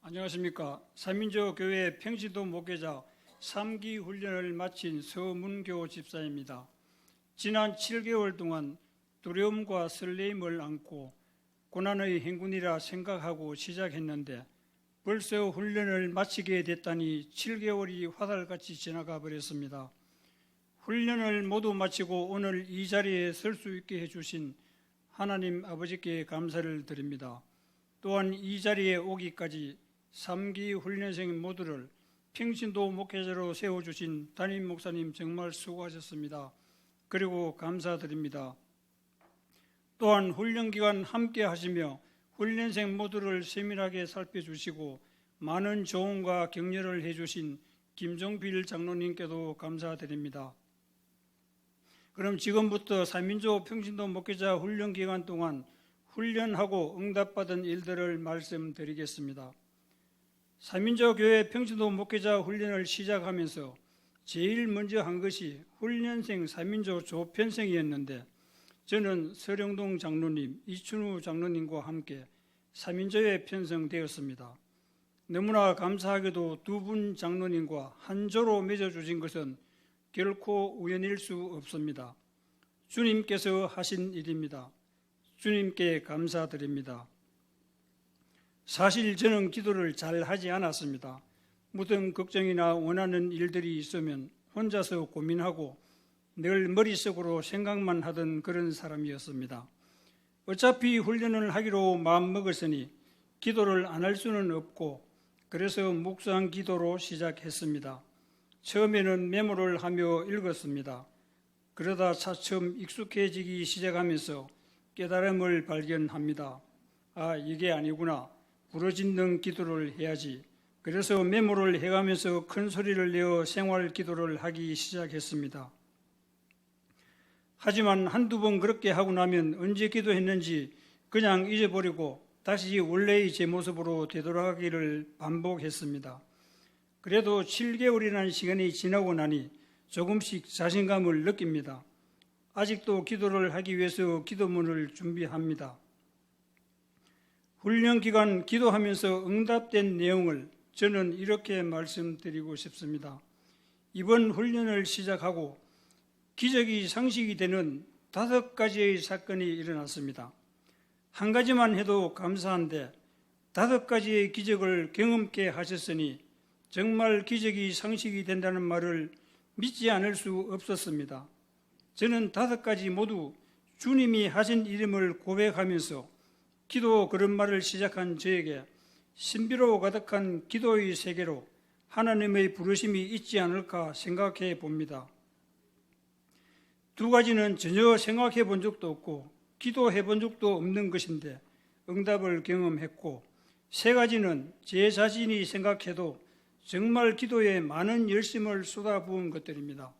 안녕하십니까. 삼민조 교회 평신도 목회자 3기 훈련을 마친 서문교 집사입니다. 지난 7개월 동안 두려움과 설레임을 안고 고난의 행군이라 생각하고 시작했는데 벌써 훈련을 마치게 됐다니 7개월이 화살같이 지나가 버렸습니다. 훈련을 모두 마치고 오늘 이 자리에 설 수 있게 해주신 하나님 아버지께 감사를 드립니다. 또한 이 자리에 오기까지 3기 훈련생 모두를 평신도 목회자로 세워주신 담임 목사님 정말 수고하셨습니다. 그리고 감사드립니다. 또한 훈련기간 함께 하시며 훈련생 모두를 세밀하게 살펴주시고 많은 조언과 격려를 해주신 김종필 장로님께도 감사드립니다. 그럼 지금부터 삼민조 평신도 목회자 훈련기간 동안 훈련하고 응답받은 일들을 말씀드리겠습니다. 삼민조 교회 평신도 목회자 훈련을 시작하면서 제일 먼저 한 것이 훈련생 삼민조 조편생이었는데 저는 서령동 장로님, 이춘우 장로님과 함께 삼민조에 편성되었습니다. 너무나 감사하게도 두 분 장로님과 한 조로 맺어주신 것은 결코 우연일 수 없습니다. 주님께서 하신 일입니다. 주님께 감사드립니다. 사실 저는 기도를 잘 하지 않았습니다. 무슨 걱정이나 원하는 일들이 있으면 혼자서 고민하고 늘 머릿속으로 생각만 하던 그런 사람이었습니다. 어차피 훈련을 하기로 마음먹었으니 기도를 안 할 수는 없고 그래서 묵상 기도로 시작했습니다. 처음에는 메모를 하며 읽었습니다. 그러다 차츰 익숙해지기 시작하면서 깨달음을 발견합니다. 아, 이게 아니구나. 부르짖는 기도를 해야지. 그래서 메모를 해가면서 큰 소리를 내어 생활 기도를 하기 시작했습니다. 하지만 한두 번 그렇게 하고 나면 언제 기도했는지 그냥 잊어버리고 다시 원래의 제 모습으로 되돌아가기를 반복했습니다. 그래도 7개월이라는 시간이 지나고 나니 조금씩 자신감을 느낍니다. 아직도 기도를 하기 위해서 기도문을 준비합니다. 훈련 기간 기도하면서 응답된 내용을 저는 이렇게 말씀드리고 싶습니다. 이번 훈련을 시작하고 기적이 상식이 되는 5가지의 사건이 일어났습니다. 한 가지만 해도 감사한데 5가지의 기적을 경험케 하셨으니 정말 기적이 상식이 된다는 말을 믿지 않을 수 없었습니다. 저는 5가지 모두 주님이 하신 일임을 고백하면서 기도 걸음마를 시작한 저에게 신비로 가득한 기도의 세계로 하나님의 부르심이 있지 않을까 생각해 봅니다. 2가지는 전혀 생각해 본 적도 없고 기도해 본 적도 없는 것인데 응답을 경험했고 3가지는 제 자신이 생각해도 정말 기도에 많은 열심을 쏟아부은 것들입니다.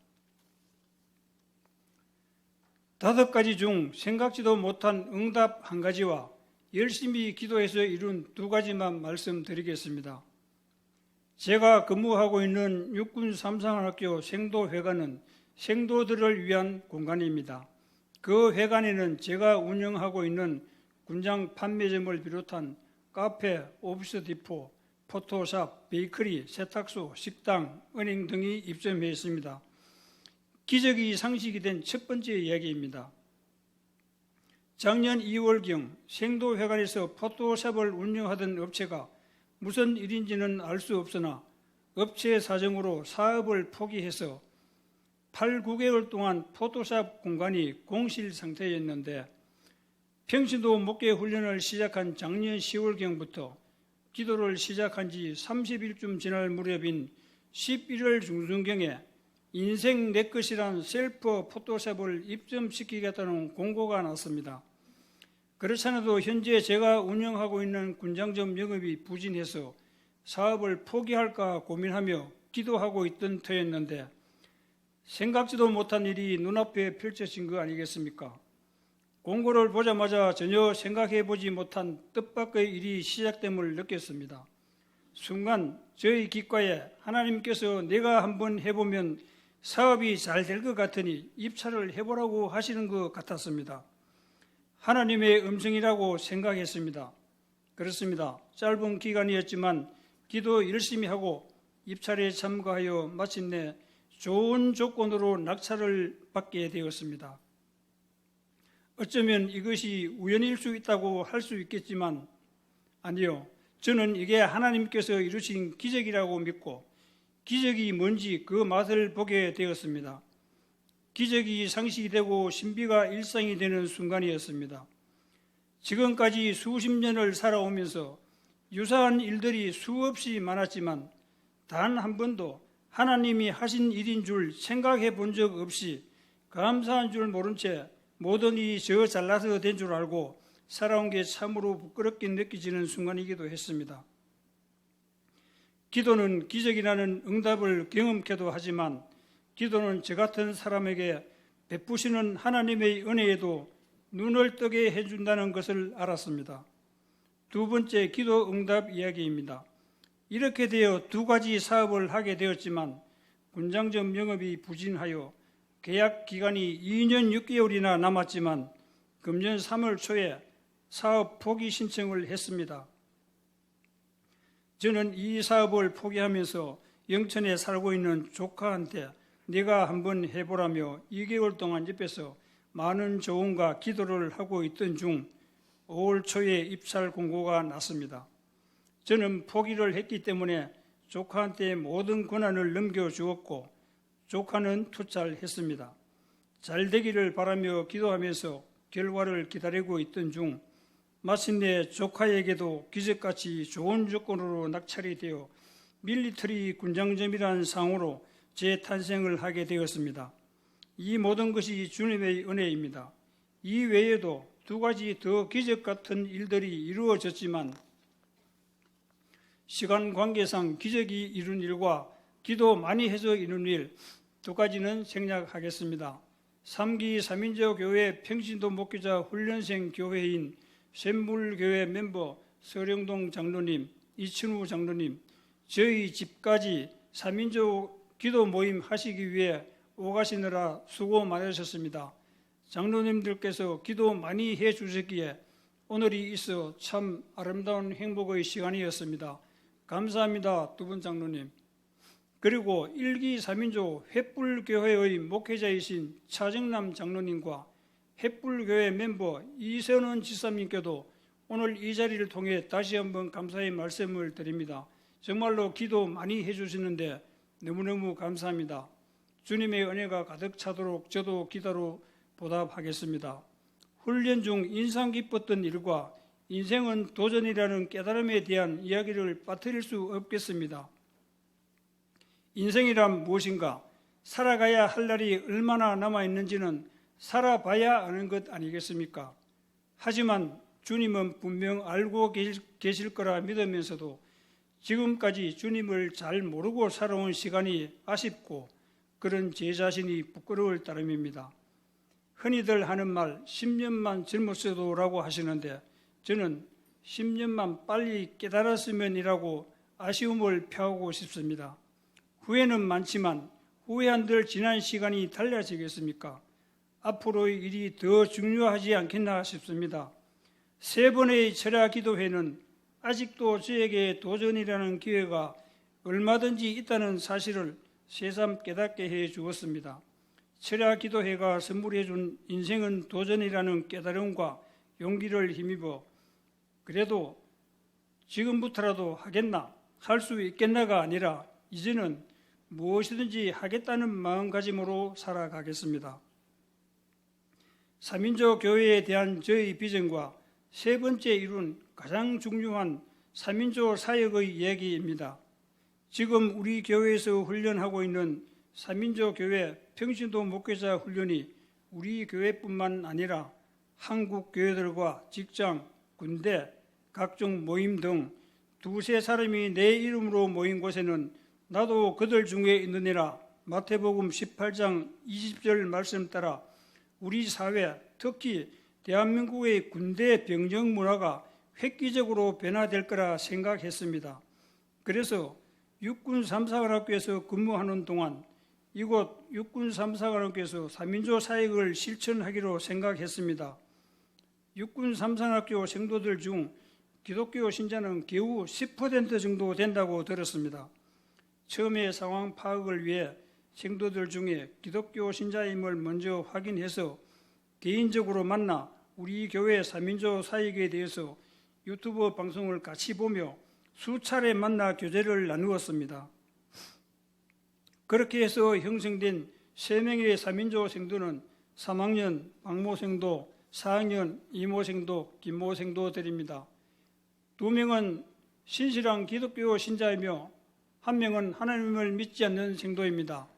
5가지 중 생각지도 못한 응답 1가지와 열심히 기도해서 이룬 2가지만 말씀드리겠습니다. 제가 근무하고 있는 육군 삼상학교 생도회관은 생도들을 위한 공간입니다. 그 회관에는 제가 운영하고 있는 군장 판매점을 비롯한 카페, 오피스 디포, 포토샵, 베이커리, 세탁소, 식당, 은행 등이 입점해 있습니다. 기적이 상식이 된 첫 번째 이야기입니다. 작년 2월경 생도회관에서 포토샵을 운영하던 업체가 무슨 일인지는 알 수 없으나 업체 사정으로 사업을 포기해서 8, 9개월 동안 포토샵 공간이 공실 상태였는데 평신도 목회 훈련을 시작한 작년 10월경부터 기도를 시작한 지 30일쯤 지날 무렵인 11월 중순경에 인생 내 것이란 셀프 포토샵을 입점시키겠다는 공고가 났습니다. 그렇지 않아도 현재 제가 운영하고 있는 군장점 영업이 부진해서 사업을 포기할까 고민하며 기도하고 있던 터였는데 생각지도 못한 일이 눈앞에 펼쳐진 거 아니겠습니까? 공고를 보자마자 전혀 생각해보지 못한 뜻밖의 일이 시작됨을 느꼈습니다. 순간 저희 귓가에 하나님께서 내가 한번 해보면 사업이 잘 될 것 같으니 입찰을 해보라고 하시는 것 같았습니다. 하나님의 음성이라고 생각했습니다. 그렇습니다. 짧은 기간이었지만 기도 열심히 하고 입찰에 참가하여 마침내 좋은 조건으로 낙찰을 받게 되었습니다. 어쩌면 이것이 우연일 수 있다고 할 수 있겠지만 아니요. 저는 이게 하나님께서 이루신 기적이라고 믿고 기적이 뭔지 그 맛을 보게 되었습니다. 기적이 상식이 되고 신비가 일상이 되는 순간이었습니다. 지금까지 수십 년을 살아오면서 유사한 일들이 수없이 많았지만 단 한 번도 하나님이 하신 일인 줄 생각해 본 적 없이 감사한 줄 모른 채 모든 일이 저 잘나서 된 줄 알고 살아온 게 참으로 부끄럽게 느껴지는 순간이기도 했습니다. 기도는 기적이라는 응답을 경험케도 하지만 기도는 저 같은 사람에게 베푸시는 하나님의 은혜에도 눈을 뜨게 해준다는 것을 알았습니다. 두 번째 기도 응답 이야기입니다. 이렇게 되어 두 가지 사업을 하게 되었지만 군장점 영업이 부진하여 계약 기간이 2년 6개월이나 남았지만 금년 3월 초에 사업 포기 신청을 했습니다. 저는 이 사업을 포기하면서 영천에 살고 있는 조카한테 네가 한번 해보라며 2개월 동안 옆에서 많은 조언과 기도를 하고 있던 중 5월 초에 입찰 공고가 났습니다. 저는 포기를 했기 때문에 조카한테 모든 권한을 넘겨주었고 조카는 투자했습니다. 잘 되기를 바라며 기도하면서 결과를 기다리고 있던 중 마침내 조카에게도 기적같이 좋은 조건으로 낙찰이 되어 밀리터리 군장점이라는 상호로 재탄생을 하게 되었습니다. 이 모든 것이 주님의 은혜입니다. 이 외에도 두 가지 더 기적 같은 일들이 이루어졌지만 시간 관계상 기적이 이룬 일과 기도 많이 해서 이룬 일 두 가지는 생략하겠습니다. 3기 3인조 교회 평신도 목회자 훈련생 교회인 샘물교회 멤버 서령동 장로님, 이춘우 장로님, 저희 집까지 3인조 기도 모임 하시기 위해 오가시느라 수고 많으셨습니다. 장로님들께서 기도 많이 해주셨기에 오늘이 있어 참 아름다운 행복의 시간이었습니다. 감사합니다. 두 분 장로님. 그리고 1기 3인조 횃불교회의 목회자이신 차정남 장로님과 횃불교회 멤버 이선원 지사님께도 오늘 이 자리를 통해 다시 한번 감사의 말씀을 드립니다. 정말로 기도 많이 해주시는데 너무너무 감사합니다. 주님의 은혜가 가득 차도록 저도 기도로 보답하겠습니다. 훈련 중 인상 깊었던 일과 인생은 도전이라는 깨달음에 대한 이야기를 빠뜨릴 수 없겠습니다. 인생이란 무엇인가? 살아가야 할 날이 얼마나 남아있는지는 살아봐야 아는 것 아니겠습니까? 하지만 주님은 분명 알고 계실 거라 믿으면서도 지금까지 주님을 잘 모르고 살아온 시간이 아쉽고 그런 제 자신이 부끄러울 따름입니다. 흔히들 하는 말 10년만 젊었어도라고 하시는데 저는 10년만 빨리 깨달았으면이라고 아쉬움을 표하고 싶습니다. 후회는 많지만 후회한들 지난 시간이 달라지겠습니까? 앞으로의 일이 더 중요하지 않겠나 싶습니다. 3번의 철야 기도회는 아직도 저에게 도전이라는 기회가 얼마든지 있다는 사실을 새삼 깨닫게 해 주었습니다. 철야 기도회가 선물해 준 인생은 도전이라는 깨달음과 용기를 힘입어 그래도 지금부터라도 하겠나, 할 수 있겠나가 아니라 이제는 무엇이든지 하겠다는 마음가짐으로 살아가겠습니다. 3인조 교회에 대한 저의 비전과 세 번째 이룬 가장 중요한 3인조 사역의 이야기입니다. 지금 우리 교회에서 훈련하고 있는 3인조 교회 평신도 목회자 훈련이 우리 교회뿐만 아니라 한국 교회들과 직장, 군대, 각종 모임 등 두세 사람이 내 이름으로 모인 곳에는 나도 그들 중에 있느니라 마태복음 18장 20절 말씀 따라 우리 사회, 특히 대한민국의 군대 병정 문화가 획기적으로 변화될 거라 생각했습니다. 그래서 육군 3사관학교에서 근무하는 동안 이곳 육군 3사관학교에서 3인조 사역을 실천하기로 생각했습니다. 육군 3사관학교 생도들 중 기독교 신자는 겨우 10% 정도 된다고 들었습니다. 처음에 상황 파악을 위해 성도들 중에 기독교 신자임을 먼저 확인해서 개인적으로 만나 우리 교회 3인조 사역에 대해서 유튜브 방송을 같이 보며 수차례 만나 교제를 나누었습니다. 그렇게 해서 형성된 3명의 3인조 성도는 3학년 박모 성도, 4학년 이모 성도, 김모 성도들입니다. 2명은 신실한 기독교 신자이며 1명은 하나님을 믿지 않는 성도입니다.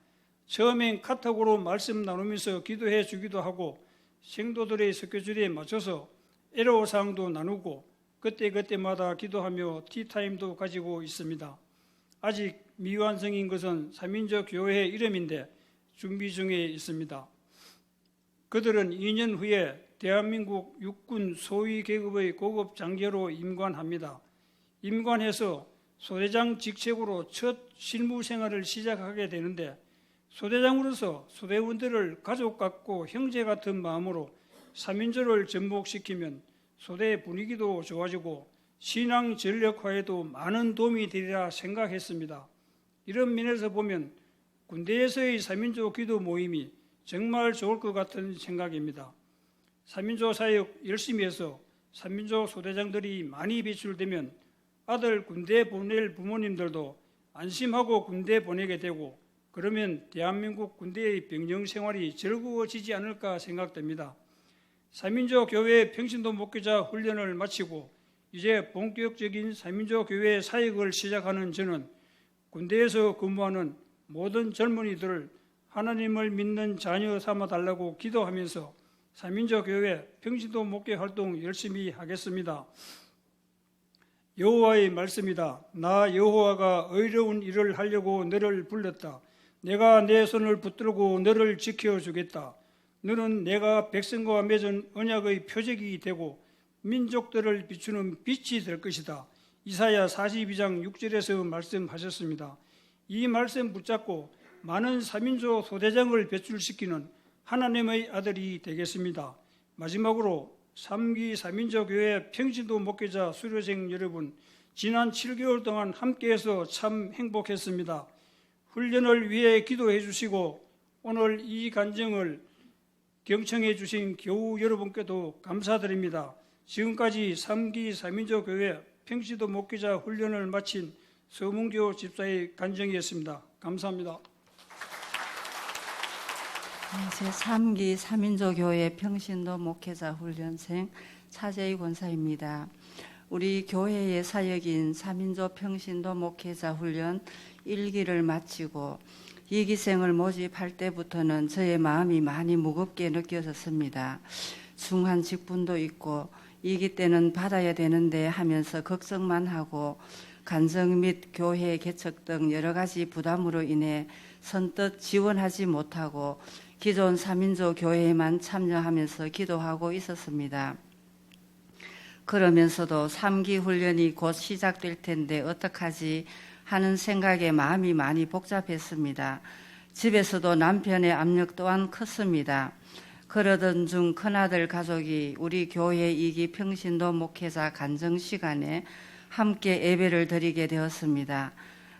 처음엔 카톡으로 말씀 나누면서 기도해 주기도 하고 성도들의 스케줄에 맞춰서 애로사항도 나누고 그때마다 기도하며 티타임도 가지고 있습니다. 아직 미완성인 것은 3인조 교회의 이름인데 준비 중에 있습니다. 그들은 2년 후에 대한민국 육군 소위 계급의 고급 장교로 임관합니다. 임관해서 소대장 직책으로 첫 실무 생활을 시작하게 되는데 소대장으로서 소대원들을 가족 같고 형제 같은 마음으로 3인조를 접목시키면 소대 분위기도 좋아지고 신앙 전력화에도 많은 도움이 되리라 생각했습니다. 이런 면에서 보면 군대에서의 3인조 기도 모임이 정말 좋을 것 같은 생각입니다. 3인조 사역 열심히 해서 3인조 소대장들이 많이 배출되면 아들 군대 보낼 부모님들도 안심하고 군대 보내게 되고 그러면 대한민국 군대의 병영 생활이 즐거워지지 않을까 생각됩니다. 3인조 교회 평신도 목회자 훈련을 마치고 이제 본격적인 3인조 교회 사역을 시작하는 저는 군대에서 근무하는 모든 젊은이들을 하나님을 믿는 자녀 삼아달라고 기도하면서 3인조 교회 평신도 목회 활동 열심히 하겠습니다. 여호와의 말씀이다. 나 여호와가 의로운 일을 하려고 너를 불렀다. 내가 내 손을 붙들고 너를 지켜주겠다. 너는 내가 백성과 맺은 언약의 표적이 되고 민족들을 비추는 빛이 될 것이다. 이사야 42장 6절에서 말씀하셨습니다. 이 말씀 붙잡고 많은 3인조 소대장을 배출시키는 하나님의 아들이 되겠습니다. 마지막으로 3기 3인조 교회 평신도 목회자 수료생 여러분, 지난 7개월 동안 함께해서 참 행복했습니다. 훈련을 위해 기도해 주시고 오늘 이 간증을 경청해 주신 교우 여러분께도 감사드립니다. 지금까지 3기 3인조 교회 평신도 목회자 훈련을 마친 서문교 집사의 간증이었습니다. 감사합니다. 제3기 3인조 교회 평신도 목회자 훈련생 차재희 권사입니다. 우리 교회의 사역인 3인조 평신도 목회자 훈련 1기를 마치고 2기생을 모집할 때부터는 저의 마음이 많이 무겁게 느껴졌습니다. 중한 직분도 있고 2기 때는 받아야 되는데 하면서 걱정만 하고 간증 및 교회 개척 등 여러 가지 부담으로 인해 선뜻 지원하지 못하고 기존 3인조 교회에만 참여하면서 기도하고 있었습니다. 그러면서도 3기 훈련이 곧 시작될 텐데 어떡하지 하는 생각에 마음이 많이 복잡했습니다. 집에서도 남편의 압력 또한 컸습니다. 그러던 중 큰아들 가족이 우리 교회 2기 평신도 목회자 간증 시간에 함께 예배를 드리게 되었습니다.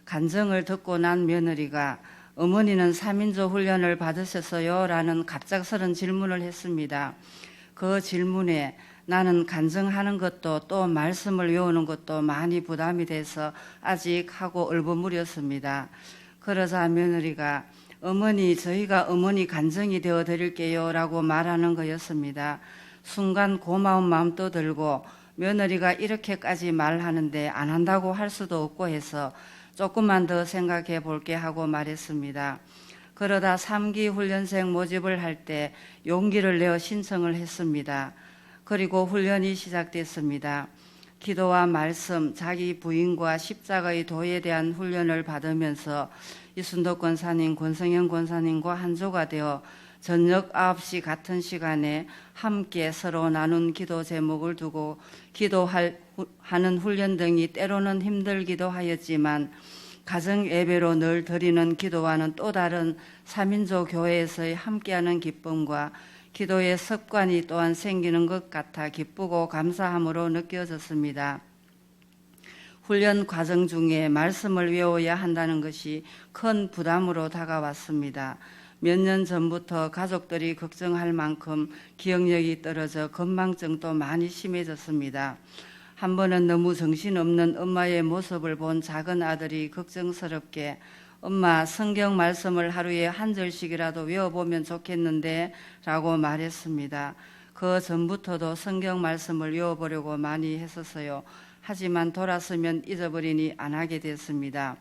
간증을 듣고 난 며느리가 어머니는 3인조 훈련을 받으셨어요? 라는 갑작스런 질문을 했습니다. 그 질문에 나는 간증하는 것도 또 말씀을 외우는 것도 많이 부담이 돼서 아직 하고 얼버무렸습니다. 그러자 며느리가 어머니 저희가 어머니 간증이 되어 드릴게요 라고 말하는 거였습니다. 순간 고마운 마음도 들고 며느리가 이렇게까지 말하는데 안 한다고 할 수도 없고 해서 조금만 더 생각해 볼게 하고 말했습니다. 그러다 3기 훈련생 모집을 할 때 용기를 내어 신청을 했습니다. 그리고 훈련이 시작됐습니다. 기도와 말씀, 자기 부인과 십자가의 도에 대한 훈련을 받으면서 이순덕 권사님, 권성현 권사님과 한조가 되어 저녁 9시 같은 시간에 함께 서로 나눈 기도 제목을 두고 기도하는 훈련 등이 때로는 힘들기도 하였지만 가정 예배로 늘 드리는 기도와는 또 다른 3인조 교회에서의 함께하는 기쁨과 기도의 습관이 또한 생기는 것 같아 기쁘고 감사함으로 느껴졌습니다. 훈련 과정 중에 말씀을 외워야 한다는 것이 큰 부담으로 다가왔습니다. 몇 년 전부터 가족들이 걱정할 만큼 기억력이 떨어져 건망증도 많이 심해졌습니다. 한 번은 너무 정신없는 엄마의 모습을 본 작은 아들이 걱정스럽게 엄마, 성경 말씀을 하루에 한 절씩이라도 외워보면 좋겠는데 라고 말했습니다. 그 전부터도 성경 말씀을 외워보려고 많이 했었어요. 하지만 돌아서면 잊어버리니 안 하게 됐습니다.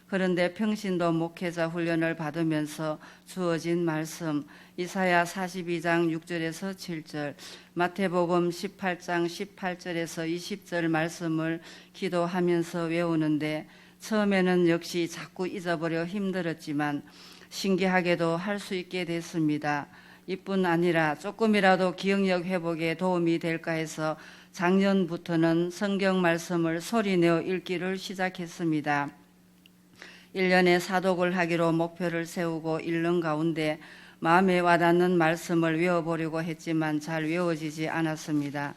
그런데 평신도 목회자 훈련을 받으면서 주어진 말씀 이사야 42장 6절에서 7절, 마태복음 18장 18절에서 20절 말씀을 기도하면서 외우는데 처음에는 역시 자꾸 잊어버려 힘들었지만 신기하게도 할 수 있게 됐습니다. 이뿐 아니라 조금이라도 기억력 회복에 도움이 될까 해서 작년부터는 성경 말씀을 소리내어 읽기를 시작했습니다. 1년에 사독을 하기로 목표를 세우고 읽는 가운데 마음에 와닿는 말씀을 외워보려고 했지만 잘 외워지지 않았습니다.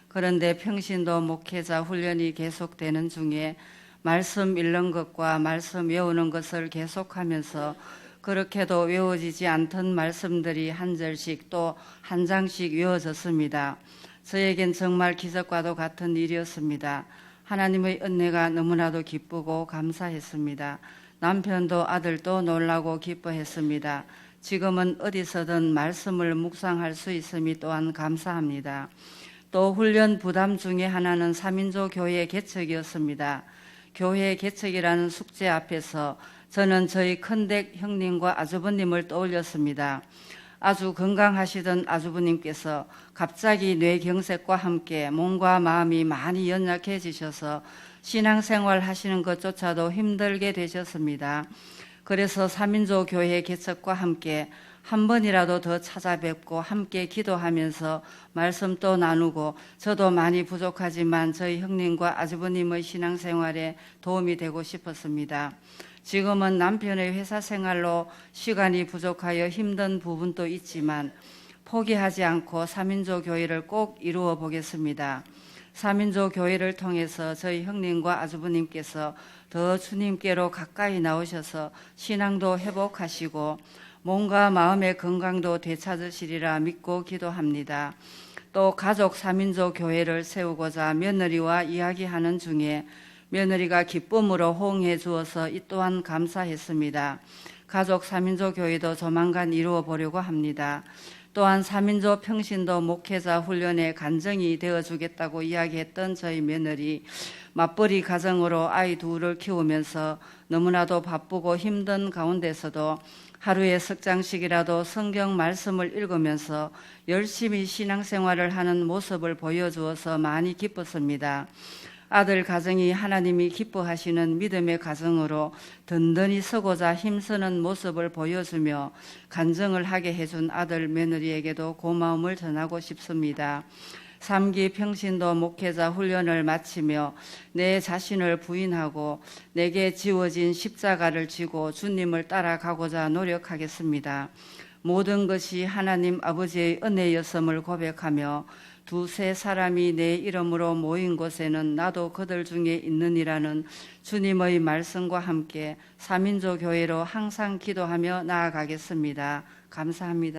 그런데 평신도 목회자 훈련이 계속되는 중에 말씀 읽는 것과 말씀 외우는 것을 계속하면서 그렇게도 외워지지 않던 말씀들이 한 절씩 또 한 장씩 외워졌습니다. 저에겐 정말 기적과도 같은 일이었습니다. 하나님의 은혜가 너무나도 기쁘고 감사했습니다. 남편도 아들도 놀라고 기뻐했습니다. 지금은 어디서든 말씀을 묵상할 수 있음이 또한 감사합니다. 또 훈련 부담 중에 하나는 3인조 교회 개척이었습니다. 교회 개척이라는 숙제 앞에서 저는 저희 큰댁 형님과 아주버님을 떠올렸습니다. 아주 건강하시던 아주버님께서 갑자기 뇌경색과 함께 몸과 마음이 많이 연약해지셔서 신앙생활 하시는 것조차도 힘들게 되셨습니다. 그래서 3인조 교회 개척과 함께 한 번이라도 더 찾아뵙고 함께 기도하면서 말씀도 나누고 저도 많이 부족하지만 저희 형님과 아주버님의 신앙생활에 도움이 되고 싶었습니다. 지금은 남편의 회사 생활로 시간이 부족하여 힘든 부분도 있지만 포기하지 않고 3인조 교회를 꼭 이루어 보겠습니다. 3인조 교회를 통해서 저희 형님과 아주버님께서 더 주님께로 가까이 나오셔서 신앙도 회복하시고 몸과 마음의 건강도 되찾으시리라 믿고 기도합니다. 또 가족 3인조 교회를 세우고자 며느리와 이야기하는 중에 며느리가 기쁨으로 호응해 주어서 이 또한 감사했습니다. 가족 3인조 교회도 조만간 이루어 보려고 합니다. 또한 3인조 평신도 목회자 훈련에 간증이 되어주겠다고 이야기했던 저희 며느리 맞벌이 가정으로 아이 둘을 키우면서 너무나도 바쁘고 힘든 가운데서도 하루에 석 장씩이라도 성경 말씀을 읽으면서 열심히 신앙생활을 하는 모습을 보여주어서 많이 기뻤습니다. 아들 가정이 하나님이 기뻐하시는 믿음의 가정으로 든든히 서고자 힘쓰는 모습을 보여주며 간증을 하게 해준 아들 며느리에게도 고마움을 전하고 싶습니다. 3기 평신도 목회자 훈련을 마치며 내 자신을 부인하고 내게 지워진 십자가를 지고 주님을 따라가고자 노력하겠습니다. 모든 것이 하나님 아버지의 은혜였음을 고백하며 두세 사람이 내 이름으로 모인 곳에는 나도 그들 중에 있느니라는 주님의 말씀과 함께 3인조 교회로 항상 기도하며 나아가겠습니다. 감사합니다.